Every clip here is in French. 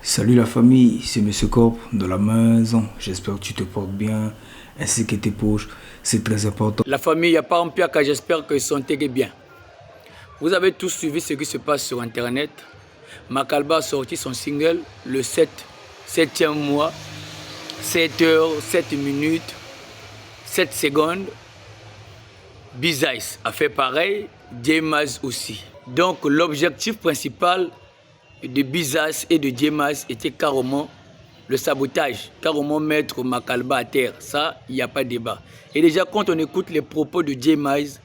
Salut la famille, c'est Monsieur Corp de la maison. J'espère que tu te portes bien, ainsi que tes poches. C'est très important. La famille, il n'y a pas un piaka, j'espère que santé est bien. Vous avez tous suivi ce qui se passe sur Internet. Makalba a sorti son single le 7e mois, 7 heures, 7 minutes, 7 secondes. Bizaïs a fait pareil, Djemaz aussi. Donc l'objectif principal de Bizaïs et de Djemaz était carrément le sabotage, carrément mettre Makalba à terre. Ça, il n'y a pas de débat. Et déjà, quand on écoute les propos de Djemaz,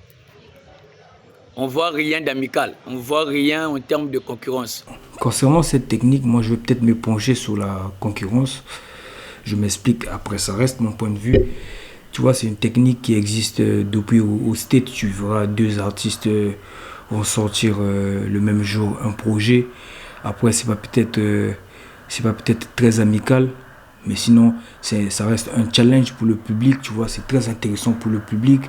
on ne voit rien d'amical, on ne voit rien en termes de concurrence. Concernant cette technique, moi je vais peut-être me pencher sur la concurrence. Je m'explique après, ça reste mon point de vue. Tu vois, c'est une technique qui existe depuis au States. Tu verras deux artistes vont sortir le même jour un projet. Après, c'est pas peut-être très amical, mais sinon, ça reste un challenge pour le public. Tu vois, c'est très intéressant pour le public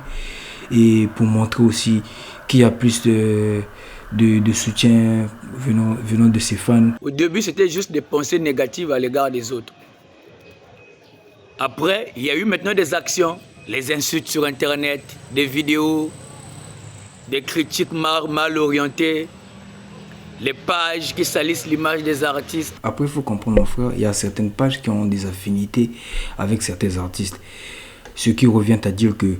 et pour montrer aussi qu'il y a plus de soutien venant de ses fans. Au début, c'était juste des pensées négatives à l'égard des autres. Après, il y a eu maintenant des actions, les insultes sur Internet, des vidéos, des critiques mal orientées, les pages qui salissent l'image des artistes. Après, il faut comprendre, mon frère, il y a certaines pages qui ont des affinités avec certains artistes. Ce qui revient à dire que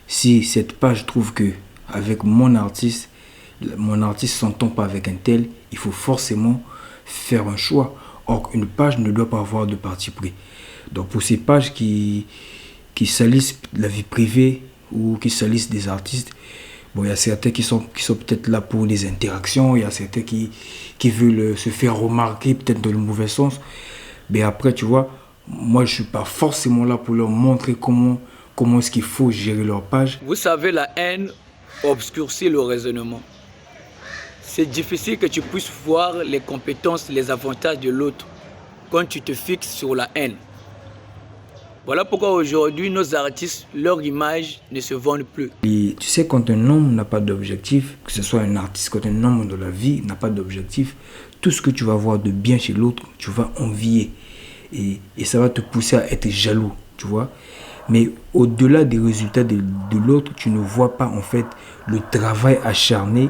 si cette page trouve que avec mon artiste s'entend pas avec un tel, il faut forcément faire un choix. Or, une page ne doit pas avoir de parti pris. Donc, pour ces pages qui salissent la vie privée ou qui salissent des artistes, bon, il y a certains qui sont peut-être là pour les interactions, il y a certains qui veulent se faire remarquer, peut-être dans le mauvais sens. Mais après, tu vois, moi, je ne suis pas forcément là pour leur montrer comment est-ce qu'il faut gérer leur page. Vous savez, la haine obscurcit le raisonnement. C'est difficile que tu puisses voir les compétences, les avantages de l'autre quand tu te fixes sur la haine. Voilà pourquoi aujourd'hui, nos artistes, leur image ne se vendent plus. Et tu sais, quand un homme n'a pas d'objectif, que ce soit un artiste, quand un homme de la vie n'a pas d'objectif, tout ce que tu vas voir de bien chez l'autre, tu vas envier. Et ça va te pousser à être jaloux, tu vois. Mais au-delà des résultats de l'autre, tu ne vois pas en fait le travail acharné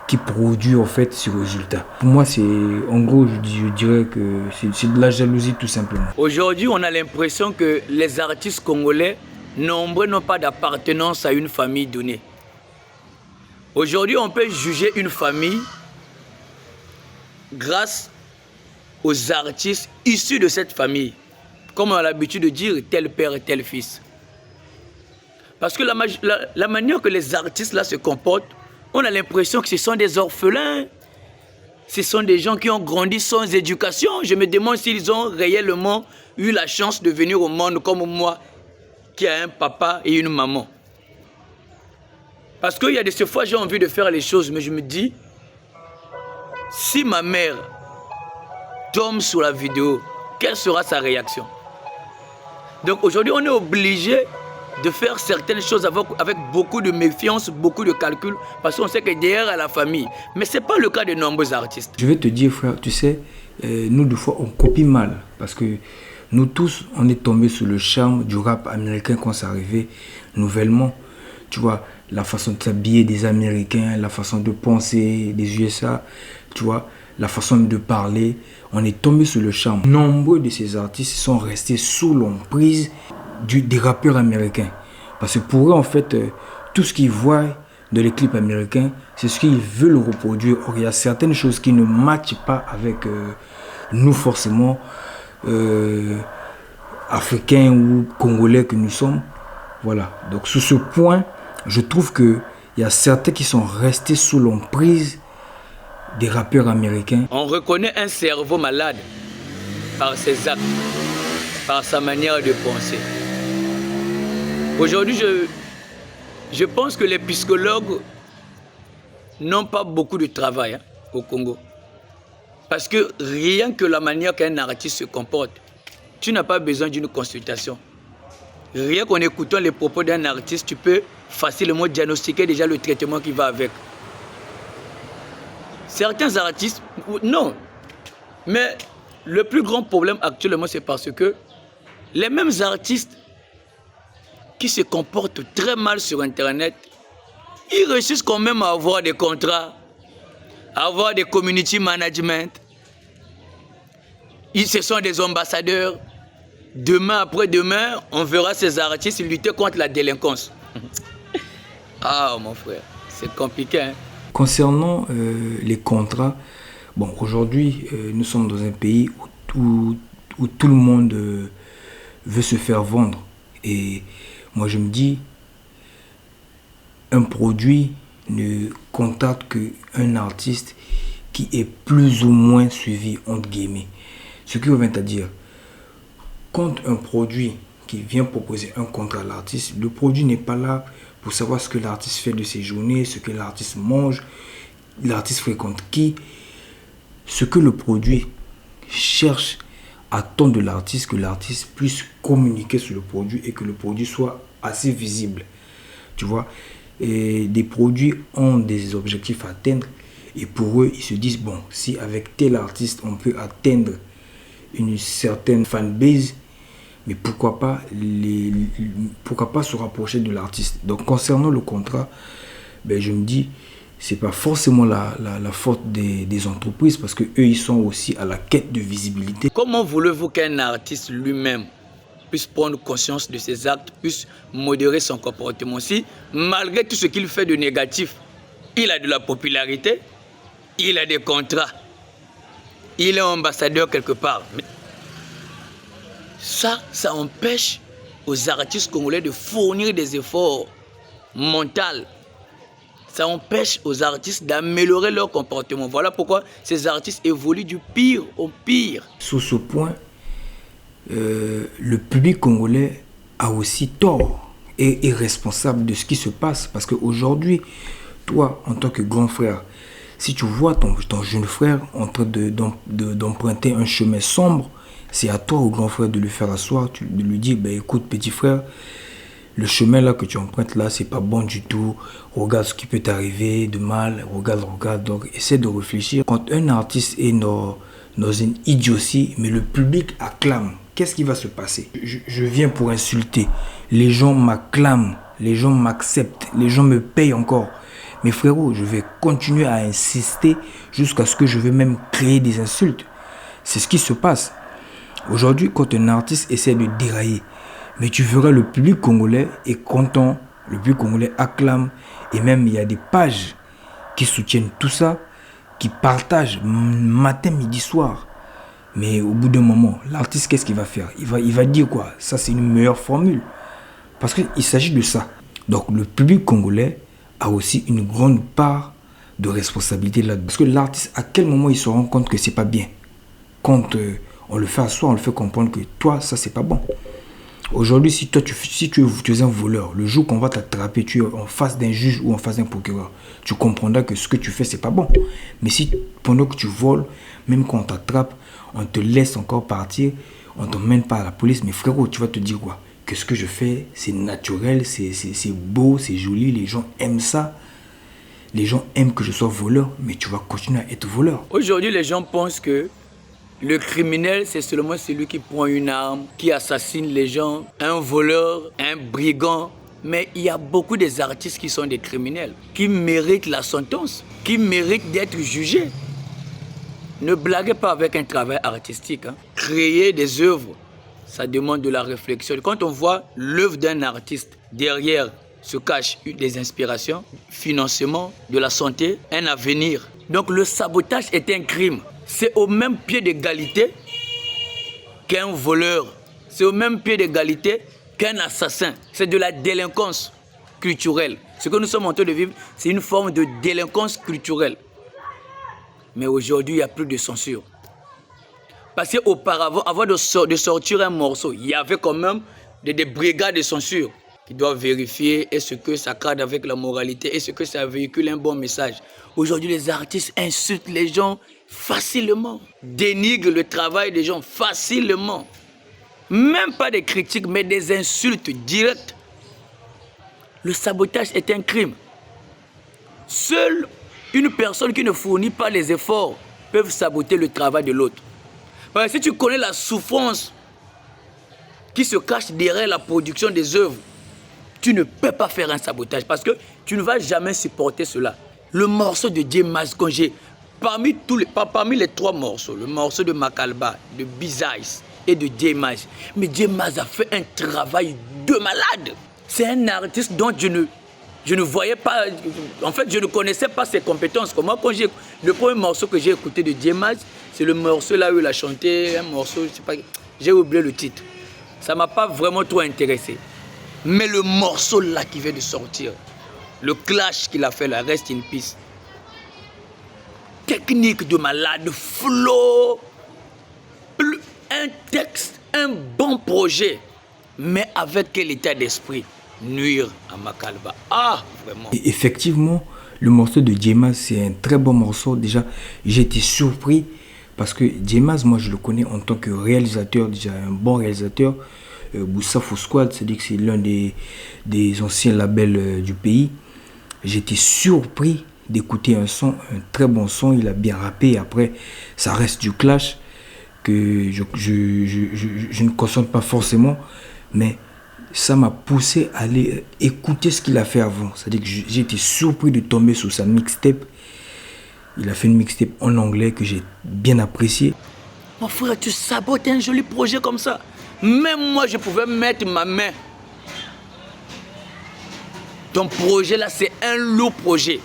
qui produit en fait ce résultat. Pour moi, c'est en gros, je dirais que c'est de la jalousie tout simplement. Aujourd'hui, on a l'impression que les artistes congolais, nombreux n'ont pas d'appartenance à une famille donnée. Aujourd'hui, on peut juger une famille grâce aux artistes issus de cette famille. Comme on a l'habitude de dire tel père et tel fils. Parce que la manière que les artistes là se comportent, on a l'impression que ce sont des orphelins. Ce sont des gens qui ont grandi sans éducation. Je me demande s'ils ont réellement eu la chance de venir au monde comme moi, qui a un papa et une maman. Parce qu'il y a de ces fois, j'ai envie de faire les choses, mais je me dis, si ma mère tombe sur la vidéo, quelle sera sa réaction? Donc aujourd'hui, on est obligé de faire certaines choses avec beaucoup de méfiance, beaucoup de calcul, parce qu'on sait que derrière la famille. Mais ce n'est pas le cas de nombreux artistes. Je vais te dire, frère, tu sais, nous, des fois, on copie mal. Parce que nous tous, on est tombés sous le charme du rap américain quand c'est arrivé nouvellement. Tu vois, la façon de s'habiller des Américains, la façon de penser des USA, tu vois, la façon de parler. On est tombé sous le charme. Nombreux de ces artistes sont restés sous l'emprise des rappeurs américains. Parce que pour eux, en fait, tout ce qu'ils voient dans les clips américains, c'est ce qu'ils veulent reproduire. Or, il y a certaines choses qui ne matchent pas avec nous forcément, africains ou congolais que nous sommes. Voilà. Donc, sur ce point, je trouve qu'il y a certains qui sont restés sous l'emprise des rappeurs américains. On reconnaît un cerveau malade par ses actes, par sa manière de penser. Aujourd'hui, je pense que les psychologues n'ont pas beaucoup de travail au Congo. Parce que rien que la manière qu'un artiste se comporte, tu n'as pas besoin d'une consultation. Rien qu'en écoutant les propos d'un artiste, tu peux facilement diagnostiquer déjà le traitement qui va avec. Certains artistes, non. Mais le plus grand problème actuellement, c'est parce que les mêmes artistes qui se comportent très mal sur Internet, ils réussissent quand même à avoir des contrats, à avoir des community management. Ce sont des ambassadeurs. Demain, après-demain, on verra ces artistes lutter contre la délinquance. Ah, mon frère, c'est compliqué. Hein? Concernant les contrats, bon, aujourd'hui, nous sommes dans un pays où tout le monde veut se faire vendre. Et moi, je me dis, un produit ne contacte qu'un artiste qui est plus ou moins suivi, entre guillemets. Ce qui revient à dire, quand un produit qui vient proposer un contrat à l'artiste, le produit n'est pas là pour savoir ce que l'artiste fait de ses journées, ce que l'artiste mange, l'artiste fréquente qui. Ce que le produit cherche attend de l'artiste, que l'artiste puisse communiquer sur le produit et que le produit soit assez visible. Tu vois, et des produits ont des objectifs à atteindre et pour eux, ils se disent, bon, si avec tel artiste, on peut atteindre une certaine fanbase, mais pourquoi pas se rapprocher de l'artiste. Donc concernant le contrat, ben, je me dis, c'est pas forcément la faute des entreprises parce que eux ils sont aussi à la quête de visibilité. Comment voulez-vous qu'un artiste lui-même puisse prendre conscience de ses actes, puisse modérer son comportement si, malgré tout ce qu'il fait de négatif, il a de la popularité, il a des contrats, il est ambassadeur quelque part. Mais ça empêche aux artistes congolais de fournir des efforts mentaux. Ça empêche aux artistes d'améliorer leur comportement. Voilà pourquoi ces artistes évoluent du pire au pire. Sur ce point, le public congolais a aussi tort et est responsable de ce qui se passe. Parce qu'aujourd'hui, toi, en tant que grand frère, si tu vois ton jeune frère en train d'emprunter un chemin sombre, c'est à toi, au grand frère, de le faire asseoir, de lui dire, ben, écoute, petit frère, le chemin là que tu empruntes là, c'est pas bon du tout. Regarde ce qui peut t'arriver de mal. Regarde. Donc, essaie de réfléchir. Quand un artiste est dans une idiotie, mais le public acclame, qu'est-ce qui va se passer? Je viens pour insulter. Les gens m'acclament. Les gens m'acceptent. Les gens me payent encore. Mais frérot, je vais continuer à insister jusqu'à ce que je vais même créer des insultes. C'est ce qui se passe. Aujourd'hui, quand un artiste essaie de dérailler, mais tu verras le public congolais est content, le public congolais acclame, et même il y a des pages qui soutiennent tout ça, qui partagent matin, midi, soir. Mais au bout d'un moment, l'artiste, qu'est-ce qu'il va faire? Il va dire quoi? Ça, c'est une meilleure formule. Parce qu'il s'agit de ça. Donc le public congolais a aussi une grande part de responsabilité là-dedans. Parce que l'artiste, à quel moment il se rend compte que c'est pas bien? Quand on le fait asseoir, on le fait comprendre que toi, ça, c'est pas bon. Aujourd'hui, si tu es un voleur, le jour qu'on va t'attraper, tu es en face d'un juge ou en face d'un procureur, tu comprendras que ce que tu fais, c'est pas bon. Mais si pendant que tu voles, même quand on t'attrape, on te laisse encore partir, on ne t'emmène pas à la police, mais frérot, tu vas te dire quoi? Que ce que je fais, c'est naturel, c'est beau, c'est joli, les gens aiment ça. Les gens aiment que je sois voleur, mais tu vas continuer à être voleur. Aujourd'hui, les gens pensent que le criminel, c'est seulement celui qui prend une arme, qui assassine les gens, un voleur, un brigand. Mais il y a beaucoup des artistes qui sont des criminels, qui méritent la sentence, qui méritent d'être jugés. Ne blaguez pas avec un travail artistique. Hein. Créer des œuvres, ça demande de la réflexion. Quand on voit l'œuvre d'un artiste, derrière se cachent des inspirations, financement, de la santé, un avenir. Donc le sabotage est un crime. C'est au même pied d'égalité qu'un voleur. C'est au même pied d'égalité qu'un assassin. C'est de la délinquance culturelle. Ce que nous sommes en train de vivre, c'est une forme de délinquance culturelle. Mais aujourd'hui, il n'y a plus de censure. Parce qu'auparavant, avant de sortir un morceau, il y avait quand même des brigades de censure qui doivent vérifier est-ce que ça cadre avec la moralité, est-ce que ça véhicule un bon message. Aujourd'hui, les artistes insultent les gens facilement, dénigrent le travail des gens facilement. Même pas des critiques, mais des insultes directes. Le sabotage est un crime. Seule une personne qui ne fournit pas les efforts peut saboter le travail de l'autre. Ouais, si tu connais la souffrance qui se cache derrière la production des œuvres, tu ne peux pas faire un sabotage parce que tu ne vas jamais supporter cela. Le morceau de Djemaz, quand j'ai parmi les 3 morceaux, le morceau de Makalba, de Bizaïs et de Djemaz, mais Djemaz a fait un travail de malade. C'est un artiste dont je ne voyais pas, en fait, je ne connaissais pas ses compétences. Moi, le premier morceau que j'ai écouté de Djemaz, c'est le morceau là où il a chanté, un morceau, je sais pas, j'ai oublié le titre. Ça ne m'a pas vraiment trop intéressé. Mais le morceau là qui vient de sortir, le clash qu'il a fait là, Rest in Peace. Technique de malade, flow, un texte, un bon projet, mais avec quel état d'esprit? Nuire à Makalba. Ah, vraiment. Et effectivement, le morceau de Djemaz, c'est un très bon morceau. Déjà, j'ai été surpris parce que Djemaz, moi, je le connais en tant que réalisateur, déjà un bon réalisateur. Boussa Fou Squad, c'est-à-dire que c'est l'un des anciens labels du pays. J'étais surpris d'écouter un très bon son. Il a bien rappé. Après, ça reste du clash que je ne consomme pas forcément, mais ça m'a poussé à aller écouter ce qu'il a fait avant. C'est-à-dire que j'ai été surpris de tomber sur sa mixtape. Il a fait une mixtape en anglais que j'ai bien apprécié. Mon frère, tu sabotes un joli projet comme ça. Même moi, je pouvais mettre ma main. Ton projet là, c'est un lourd projet.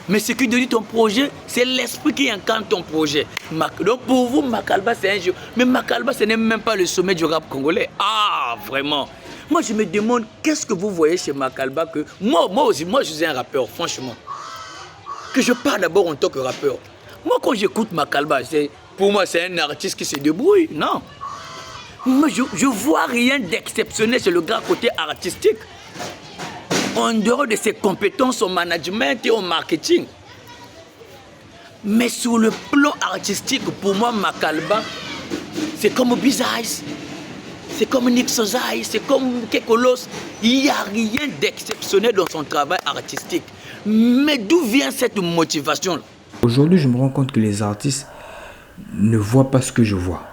Mais ce qui dit ton projet, c'est l'esprit qui incarne ton projet. Donc pour vous, Makalba, c'est un jeu. Mais Makalba, ce n'est même pas le sommet du rap congolais. Ah, vraiment. Moi, je me demande, qu'est-ce que vous voyez chez Makalba que... Moi aussi, je suis un rappeur, franchement. Que je parle d'abord en tant que rappeur. Moi, quand j'écoute Makalba, pour moi, c'est un artiste qui se débrouille. Non. Moi, je vois rien d'exceptionnel sur le grand côté artistique. En dehors de ses compétences au management et au marketing. Mais sur le plan artistique, pour moi, Makalba, c'est comme Bizaïs, c'est comme Nixozai, c'est comme Kekolos. Il n'y a rien d'exceptionnel dans son travail artistique. Mais d'où vient cette motivation? Aujourd'hui, je me rends compte que les artistes ne voient pas ce que je vois.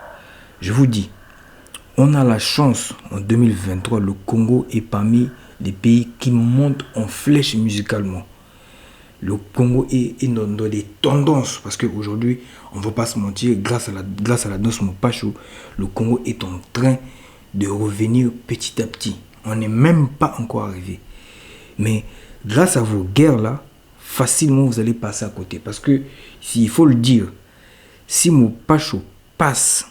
Je vous dis, on a la chance, en 2023, le Congo est parmi les pays qui montent en flèche musicalement. Le Congo est dans des tendances, parce qu'aujourd'hui, on ne va pas se mentir, grâce à la danse Mopacho, le Congo est en train de revenir petit à petit. On n'est même pas encore arrivé. Mais grâce à vos guerres-là, facilement vous allez passer à côté. Parce que, s'il faut le dire, si Mopacho passe,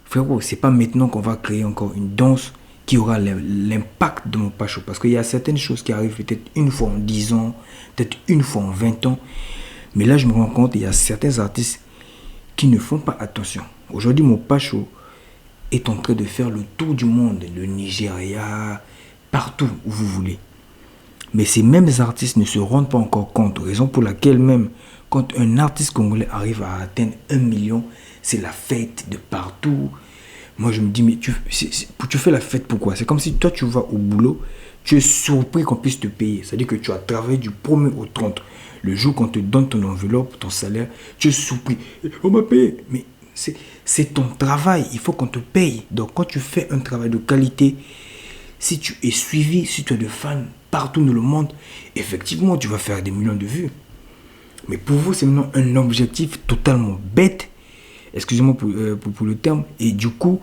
frérot, c'est pas maintenant qu'on va créer encore une danse qui aura l'impact de Mopacho. Parce qu'il y a certaines choses qui arrivent peut-être une fois en 10 ans, peut-être une fois en 20 ans. Mais là, je me rends compte, il y a certains artistes qui ne font pas attention. Aujourd'hui, Mopacho est en train de faire le tour du monde, le Nigeria, partout où vous voulez. Mais ces mêmes artistes ne se rendent pas encore compte, raison pour laquelle même, quand un artiste congolais arrive à atteindre 1 million, c'est la fête de partout. Moi, je me dis, mais tu fais la fête pourquoi? C'est comme si toi, tu vas au boulot, tu es surpris qu'on puisse te payer. C'est-à-dire que tu as travaillé du 1er au 30. Le jour qu'on te donne ton enveloppe, ton salaire, tu es surpris. On m'a payé. Mais c'est ton travail, il faut qu'on te paye. Donc, quand tu fais un travail de qualité, si tu es suivi, si tu as des fans partout dans le monde, effectivement, tu vas faire des millions de vues. Mais pour vous, c'est maintenant un objectif totalement bête. Excusez-moi pour le terme. Et du coup,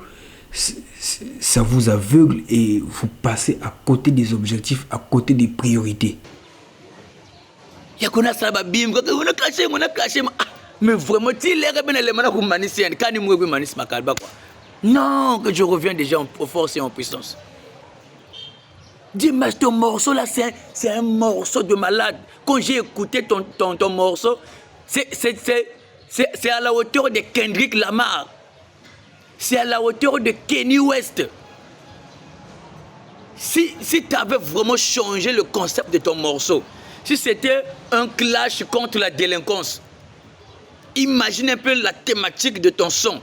ça vous aveugle et vous passez à côté des objectifs, à côté des priorités. Il y a qu'on a ça, bim, on a caché. Mais vraiment, il est bien les manas humanistes, quand il me humaniste Makalba quoi. Non, que je reviens déjà en force et en puissance. Dis-moi, ton morceau là, c'est un morceau de malade. Quand j'ai écouté ton morceau, c'est à la hauteur de Kendrick Lamar. C'est à la hauteur de Kanye West. Si tu avais vraiment changé le concept de ton morceau, si c'était un clash contre la délinquance, imagine un peu la thématique de ton son.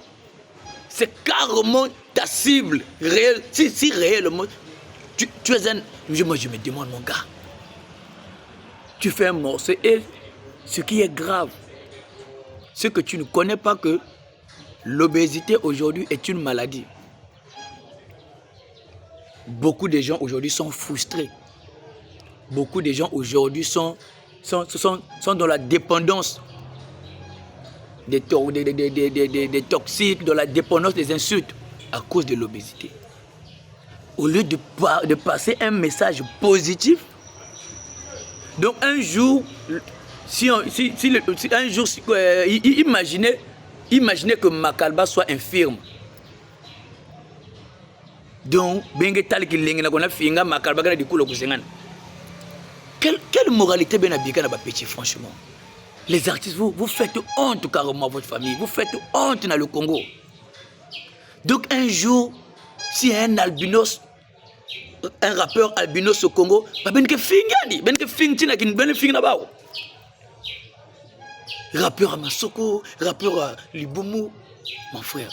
C'est carrément ta cible réelle. Si réellement, tu es un... Moi, je me demande, mon gars, tu fais un morceau et ce qui est grave, c'est que tu ne connais pas que L'obésité aujourd'hui est une maladie. Beaucoup de gens aujourd'hui sont frustrés. Beaucoup de gens aujourd'hui sont dans la dépendance des toxiques, dans la dépendance des insultes à cause de l'obésité. Au lieu de passer un message positif, donc un jour, imaginez que Makalba soit infirme. Donc, quelle moralité bien habillée dans petit, franchement. Les artistes, vous faites honte carrément à votre famille. Vous faites honte dans le Congo. Donc un jour, si un albinos, un rappeur albinos au Congo, rappeur à Masoko, rappeur à Liboumou, mon frère.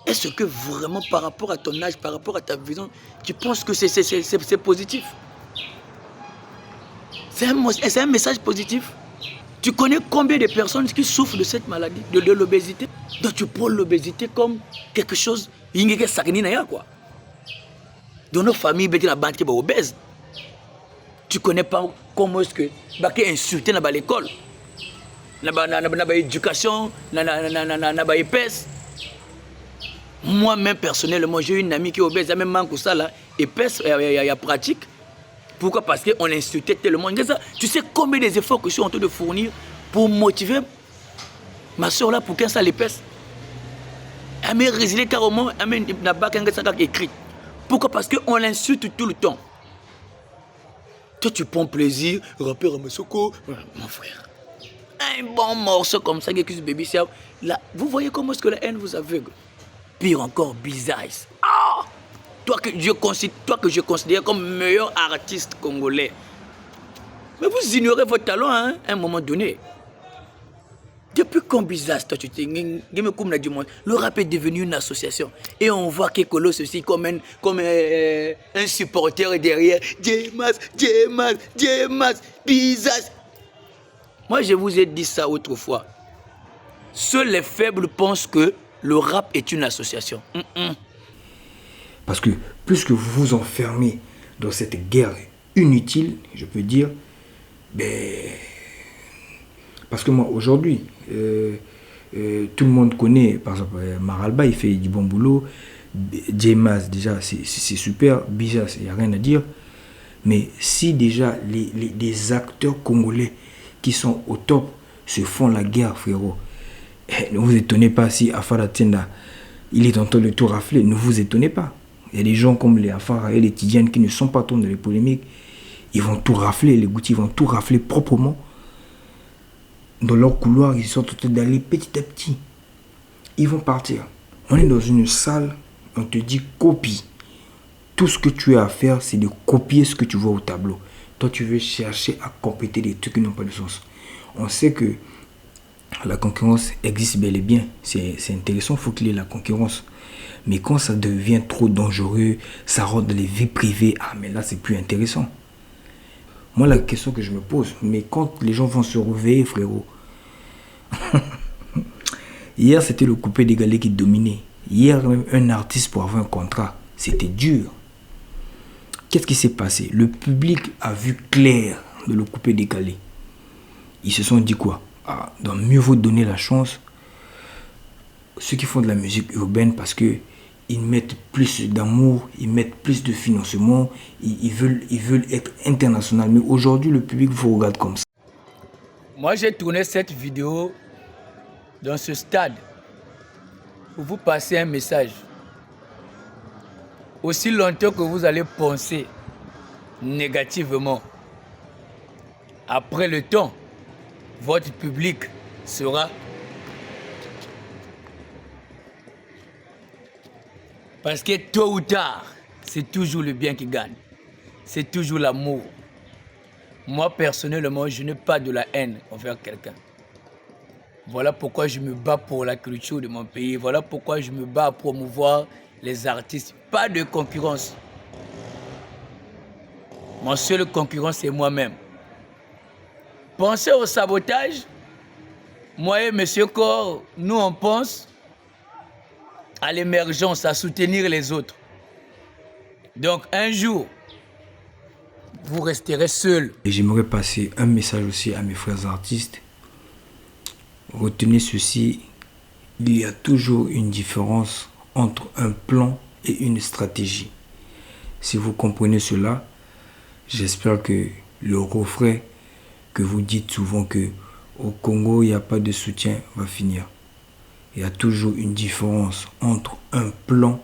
Est-ce que vraiment par rapport à ton âge, par rapport à ta vision, tu penses que c'est positif? C'est un message positif. Tu connais combien de personnes qui souffrent de cette maladie, de l'obésité? Donc tu prends l'obésité comme quelque chose, quoi. Dans nos familles, il y a des obèses. Tu ne connais pas comment est-ce que tu insulté dans l'école, dans l'éducation, dans l'épaisse. Moi-même, personnellement, j'ai une amie qui est obèse, même manque ça là, épaisse, il y a pratique. Pourquoi? Parce qu'on insultait tellement. Tu sais combien des efforts que je suis en train de fournir pour motiver ma soeur là pour qu'elle s'en l'épaisse. Elle m'a résilié carrément, elle n'a pas écrit. Pourquoi? Parce qu'on l'insulte tout le temps. Toi, tu prends plaisir, rappeur à Masoko, mon frère. Un bon morceau comme ça, qui baby là, vous voyez comment est-ce que la haine vous aveugle. Pire encore, bizarre. Ah! Toi que je considère comme meilleur artiste congolais. Mais vous ignorez votre talent hein, à un moment donné. Depuis quand Bizarre, toi tu t'es... Le rap est devenu une association. Et on voit Kekolo ceci comme un supporter derrière. Djemas, Bizarre. Moi je vous ai dit ça autrefois. Seuls les faibles pensent que le rap est une association. Parce que plus que vous vous enfermez dans cette guerre inutile, je peux dire, parce que moi aujourd'hui, tout le monde connaît, par exemple, Maralba, il fait du bon boulot, Djemas, déjà, c'est super, Bizarre, il n'y a rien à dire. Mais si déjà les acteurs congolais qui sont au top se font la guerre, frérot, ne vous étonnez pas si Afara Tenda, il est en train de tout rafler, ne vous étonnez pas. Il y a des gens comme les Afara et les Tidiane qui ne sont pas trop dans les polémiques. Ils vont tout rafler, les Goutti vont tout rafler proprement. Dans leur couloir, ils sont en train d'aller petit à petit. Ils vont partir. On est dans une salle, on te dit copie. Tout ce que tu as à faire, c'est de copier ce que tu vois au tableau. Toi, tu veux chercher à compléter des trucs qui n'ont pas de sens. On sait que la concurrence existe bel et bien. C'est intéressant, il faut qu'il y ait la concurrence. Mais quand ça devient trop dangereux, ça rentre dans les vies privées, ah mais là c'est plus intéressant. Moi la question que je me pose, mais quand les gens vont se réveiller, frérot. Hier c'était le coupé d'égalé qui dominait. Hier même un artiste pour avoir un contrat, c'était dur. Qu'est-ce qui s'est passé? Le public a vu clair de le coupé d'égalé. Ils se sont dit quoi? Ah, donc mieux vaut donner la chance ceux qui font de la musique urbaine parce que ils mettent plus d'amour, ils mettent plus de financement, ils veulent être international. Mais aujourd'hui, le public vous regarde comme ça. Moi, j'ai tourné cette vidéo dans ce stade pour vous passer un message. Aussi longtemps que vous allez penser négativement, après le temps, votre public sera... Parce que tôt ou tard, c'est toujours le bien qui gagne. C'est toujours l'amour. Moi, personnellement, je n'ai pas de la haine envers quelqu'un. Voilà pourquoi je me bats pour la culture de mon pays. Voilà pourquoi je me bats à promouvoir les artistes. Pas de concurrence. Mon seul concurrent, c'est moi-même. Pensez au sabotage. Moi et M. Cor, nous on pense à l'émergence, à soutenir les autres. Donc un jour, vous resterez seul. Et j'aimerais passer un message aussi à mes frères artistes. Retenez ceci, il y a toujours une différence entre un plan et une stratégie. Si vous comprenez cela, j'espère que le refrain que vous dites souvent que au Congo, il n'y a pas de soutien va finir. Il y a toujours une différence entre un plan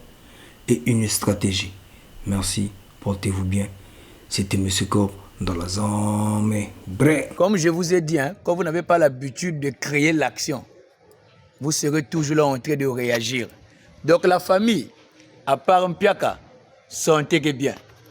et une stratégie. Merci, portez-vous bien. C'était M. Corp dans la zone. Comme je vous ai dit, quand vous n'avez pas l'habitude de créer l'action, vous serez toujours là en train de réagir. Donc la famille, à part Mpiaka, sentez bien.